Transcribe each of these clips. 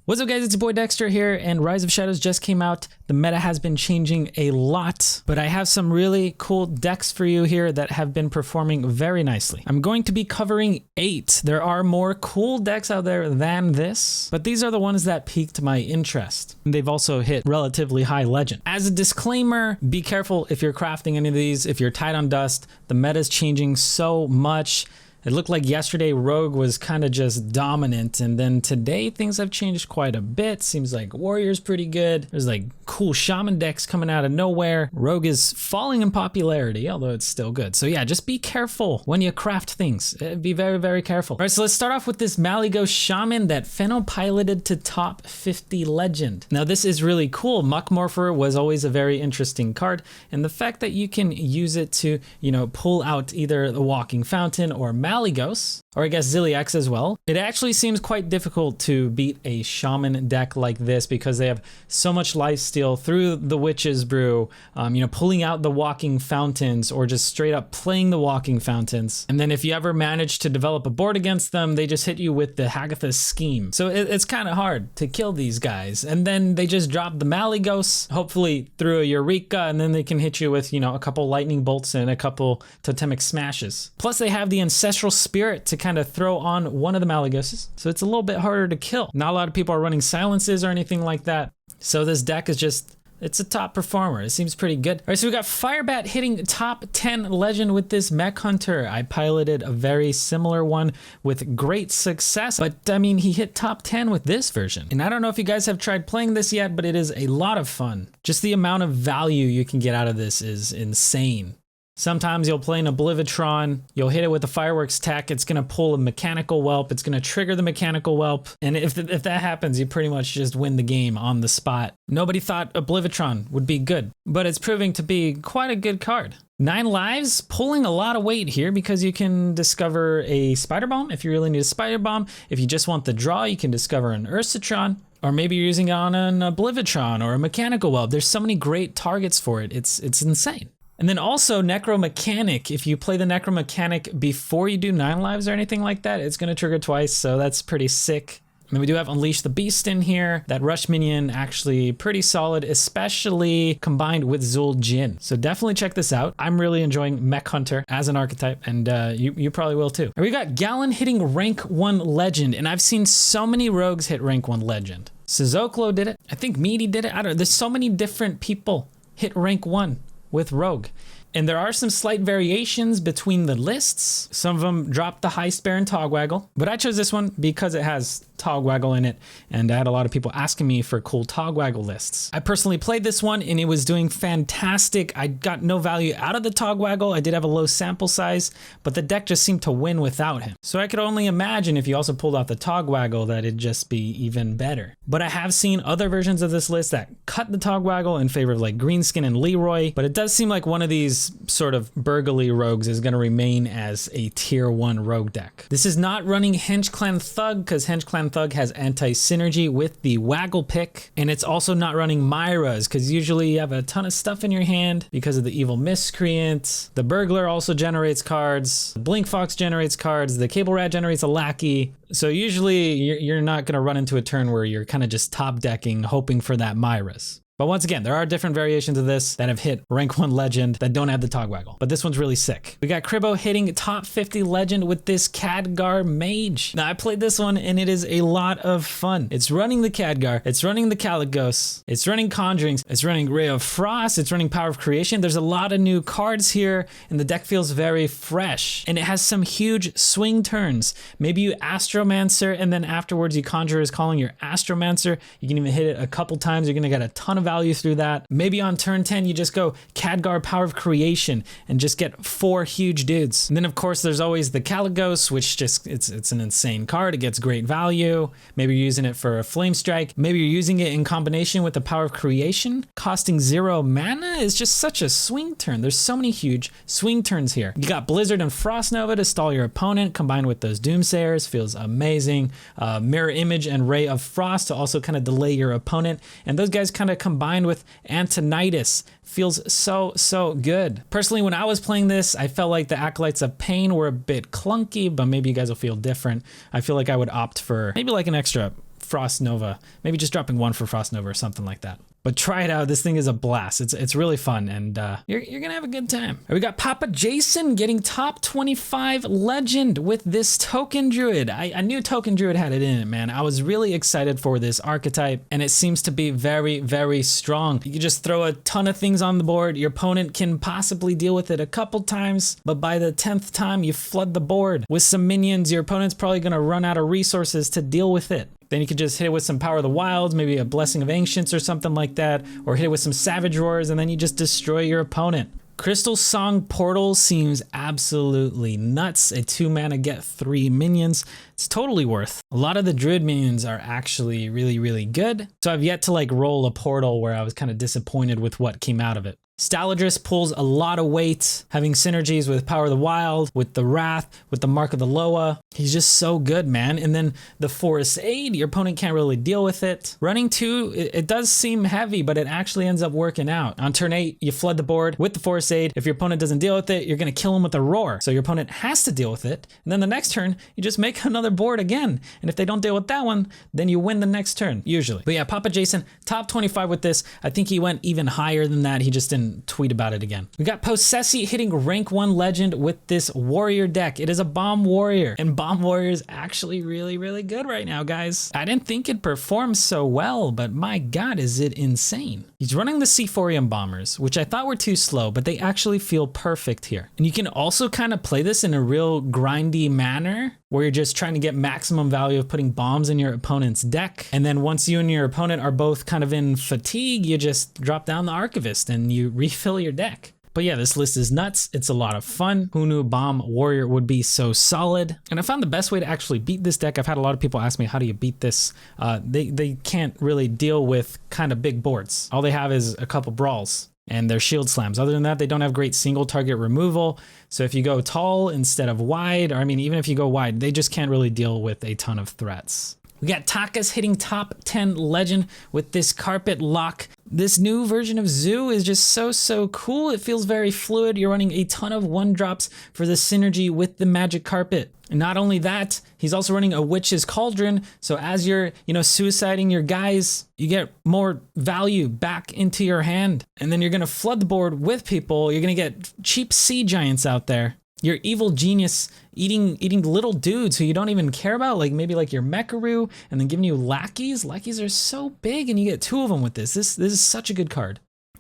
What's up guys, it's your boy Dekkster here, and Rise of Shadows just came out. The meta has been changing a lot, but I have some really cool decks for you here that have been performing very nicely. I'm going to be covering 8. There are more cool decks out there than this, but these are the ones that piqued my interest. They've also hit relatively high legend. As a disclaimer, be careful if you're crafting any of these. If you're tight on dust, the meta is changing so much. It looked like yesterday Rogue was kind of just dominant, and then today things have changed quite a bit. Seems like Warrior's pretty good. There's like cool Shaman decks coming out of nowhere. Rogue is falling in popularity, although it's still good. So yeah, just be careful when you craft things. Be very, very careful. All right, so let's start off with this Malygos Shaman that Feno piloted to top 50 legend. Now this is really cool. Muck Morpher was always a very interesting card, and the fact that you can use it to, you know, pull out either the Walking Fountain or Malygos, or I guess Ziliax as well. It actually seems quite difficult to beat a Shaman deck like this because they have so much lifesteal through the Witch's Brew, you know, pulling out the Walking Fountains or just straight up playing the Walking Fountains. And then if you ever manage to develop a board against them, they just hit you with the Hagatha's Scheme. So it's kind of hard to kill these guys. And then they just drop the Malygos, hopefully through a Eureka, and then they can hit you with, you know, a couple lightning bolts and a couple totemic smashes. Plus they have the Ancestral Spirit to kind of throw on one of the Malygoses, so it's a little bit harder to kill. Not a lot of people are running silences or anything like that, so this deck is just, it's a top performer. It seems pretty good. All right, so we got Firebat hitting top 10 legend with this Mech Hunter. I piloted a very similar one with great success, but I mean, he hit top 10 with this version. And I don't know if you guys have tried playing this yet, but it is a lot of fun. Just the amount of value you can get out of this is insane. Sometimes you'll play an Oblivitron, you'll hit it with a Fireworks tech, it's gonna pull a Mechanical Whelp, it's gonna trigger the Mechanical Whelp, and if that happens, you pretty much just win the game on the spot. Nobody thought Oblivitron would be good, but it's proving to be quite a good card. 9 lives, pulling a lot of weight here because you can discover a Spider Bomb if you really need a Spider Bomb. If you just want the draw, you can discover an Ursitron, or maybe you're using it on an Oblivitron or a Mechanical Whelp. There's so many great targets for it, it's insane. And then also Necromechanic, if you play the Necromechanic before you do 9 lives or anything like that, it's gonna trigger twice, so that's pretty sick. And then we do have Unleash the Beast in here. That Rush minion actually pretty solid, especially combined with Zul'jin. So definitely check this out. I'm really enjoying Mech Hunter as an archetype, and you probably will too. And we got Gallon hitting rank 1 legend, and I've seen so many rogues hit rank 1 legend. Sizoklo did it. I think Meaty did it. I don't know. There's so many different people hit rank 1 with Rogue. And there are some slight variations between the lists. Some of them dropped the Heist Baron Togwaggle, but I chose this one because it has Togwaggle in it, and I had a lot of people asking me for cool Togwaggle lists. I personally played this one and it was doing fantastic. I got no value out of the Togwaggle. I did have a low sample size, but the deck just seemed to win without him. So I could only imagine if you also pulled out the Togwaggle that it'd just be even better. But I have seen other versions of this list that cut the Togwaggle in favor of like Greenskin and Leroy, but it does seem like one of these sort of burgly rogues is going to remain as a tier 1 rogue deck. This is not running Henge Clan Thug because Henge Clan Thug has anti-synergy with the Waggle pick, and it's also not running Myras because usually you have a ton of stuff in your hand because of the Evil Miscreant. The Burglar also generates cards, the Blink Fox generates cards, the Cable Rat generates a Lackey. So usually you're not going to run into a turn where you're kind of just top decking hoping for that Myras. But once again, there are different variations of this that have hit rank 1 legend that don't have the Togwaggle, but this one's really sick. We got Kribo hitting top 50 legend with this Khadgar Mage. Now I played this one and it is a lot of fun. It's running the Khadgar, it's running the Malygos, it's running Conjurings, it's running Ray of Frost, it's running Power of Creation. There's a lot of new cards here and the deck feels very fresh, and it has some huge swing turns. Maybe you Astromancer and then afterwards you Conjure is calling your Astromancer. You can even hit it a couple times. You're gonna get a ton of value through that. Maybe on turn 10 you just go Khadgar Power of Creation and just get 4 huge dudes. And then of course there's always the Malygos, which just it's an insane card. It gets great value. Maybe you're using it for a Flame Strike. Maybe you're using it in combination with the Power of Creation. Costing 0 mana is just such a swing turn. There's so many huge swing turns here. You got Blizzard and Frost Nova to stall your opponent, combined with those Doomsayers, feels amazing. Mirror Image and Ray of Frost to also kind of delay your opponent, and those guys kind of combined with Antonitis feels so good. Personally, when I was playing this, I felt like the Acolytes of Pain were a bit clunky, but maybe you guys will feel different. I feel like I would opt for maybe like an extra Frost Nova. Maybe just dropping 1 for Frost Nova or something like that. But try it out. This thing is a blast. It's really fun, and you're gonna have a good time. We got PapaJason getting top 25 legend with this token druid. I knew token druid had it in it, man. I was really excited for this archetype, and it seems to be very, very strong. You can just throw a ton of things on the board. Your opponent can possibly deal with it a couple times, but by the 10th time, you flood the board with some minions. Your opponent's probably gonna run out of resources to deal with it. Then you could just hit it with some Power of the Wilds, maybe a Blessing of Ancients or something like that, or hit it with some Savage Roars, and then you just destroy your opponent. Crystal Song Portal seems absolutely nuts. A 2-mana get 3 minions. It's totally worth. A lot of the Druid minions are actually really, really good. So I've yet to like roll a portal where I was kind of disappointed with what came out of it. Staladris pulls a lot of weight, having synergies with Power of the Wild, with the Wrath, with the Mark of the Loa. He's just so good, man. And then the Forest Aid, your opponent can't really deal with it. Running 2, it does seem heavy, but it actually ends up working out. On turn 8, you flood the board with the Forest Aid. If your opponent doesn't deal with it, you're gonna kill him with a Roar. So your opponent has to deal with it. And then the next turn, you just make another board again. And if they don't deal with that one, then you win the next turn, usually. But yeah, PapaJason, top 25 with this. I think he went even higher than that. He just didn't tweet about it again. We got Possessi hitting rank 1 legend with this warrior deck. It is a bomb warrior, and bomb warrior is actually really, really good right now, guys. I didn't think it performed so well, but my God, is it insane. He's running the Seaphorium bombers, which I thought were too slow, but they actually feel perfect here. And you can also kind of play this in a real grindy manner, where you're just trying to get maximum value of putting bombs in your opponent's deck. And then once you and your opponent are both kind of in fatigue, you just drop down the Archivist and you refill your deck. But yeah, this list is nuts. It's a lot of fun. Who knew Bomb Warrior would be so solid? And I found the best way to actually beat this deck. I've had a lot of people ask me, how do you beat this? They can't really deal with kind of big boards. All they have is a couple brawls and their shield slams. Other than that, they don't have great single target removal. So if you go tall instead of wide, or I mean, even if you go wide, they just can't really deal with a ton of threats. We got Takas hitting top 10 legend with this Carpetlock. This new version of Zoo is just so cool. It feels very fluid. You're running a ton of 1-drops for the synergy with the magic carpet. And not only that, he's also running a Witch's Cauldron. So as you're, suiciding your guys, you get more value back into your hand. And then you're gonna flood the board with people. You're gonna get cheap sea giants out there. Your evil genius eating little dudes who you don't even care about, like maybe like your Mecharoo, and then giving you Lackeys. Lackeys are so big, and you get 2 of them with this. This is such a good card.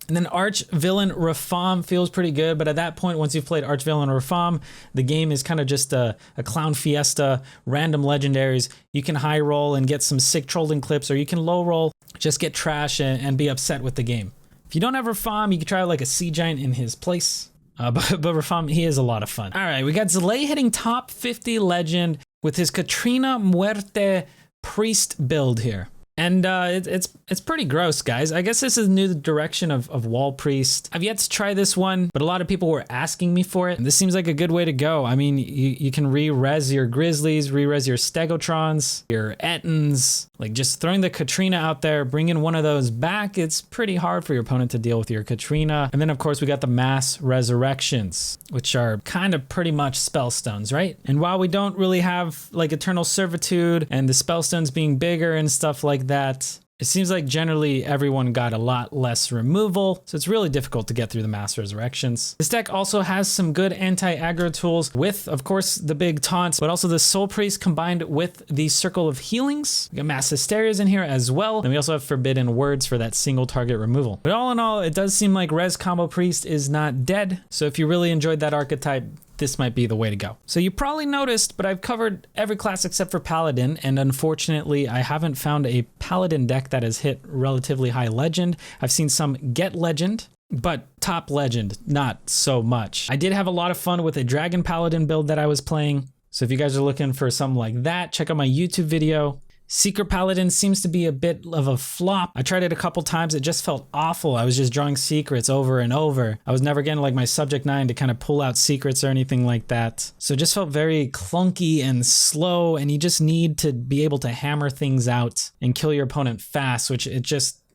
And then Arch-Villain Rafam feels pretty good, but at that point, once you've played Arch-Villain Rafam, the game is kind of just a clown fiesta, random legendaries. You can high roll and get some sick trolling clips, or you can low roll, just get trash and be upset with the game. If you don't have Rafam, you can try like a Sea Giant in his place. But Rafam, he is a lot of fun. All right, we got Zalay hitting top 50 legend with his Katrina Muerte priest build here. And it's pretty gross, guys. I guess this is new direction of Wall Priest. I've yet to try this one, but a lot of people were asking me for it. And this seems like a good way to go. I mean, you can re-res your Grizzlies, re-res your Stegotrons, your Ettins. Like just throwing the Katrina out there, bringing one of those back, it's pretty hard for your opponent to deal with your Katrina. And then of course we got the Mass Resurrections, which are kind of pretty much Spellstones, right? And while we don't really have like Eternal Servitude and the Spellstones being bigger and stuff like that, it seems like generally everyone got a lot less removal, so it's really difficult to get through the Mass Resurrections. This deck also has some good anti-aggro tools with, of course, the big taunts, but also the Soul Priest combined with the Circle of Healings. We got Mass Hysterias in here as well. Then we also have Forbidden Words for that single target removal. But all in all, it does seem like Res Combo Priest is not dead, so if you really enjoyed that archetype, this might be the way to go. So you probably noticed, but I've covered every class except for Paladin, and unfortunately I haven't found a Paladin deck that has hit relatively high legend. I've seen some get legend, but top legend, not so much. I did have a lot of fun with a Dragon Paladin build that I was playing, so if you guys are looking for something like that, check out my YouTube video. Secret Paladin seems to be a bit of a flop. I tried it a couple times. It just felt awful. I was just drawing secrets over and over. I was never getting like my Subject 9 to kind of pull out secrets or anything like that. So it just felt very clunky and slow, and you just need to be able to hammer things out and kill your opponent fast, which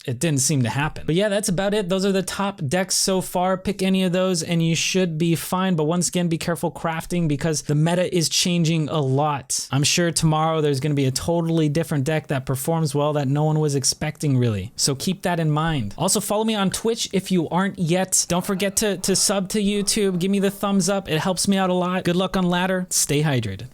it didn't seem to happen. But yeah, that's about it. Those are the top decks so far. Pick any of those and you should be fine. But once again, be careful crafting because the meta is changing a lot. I'm sure tomorrow there's going to be a totally different deck that performs well that no one was expecting really. So keep that in mind. Also follow me on Twitch if you aren't yet. Don't forget to sub to YouTube. Give me the thumbs up. It helps me out a lot. Good luck on ladder. Stay hydrated.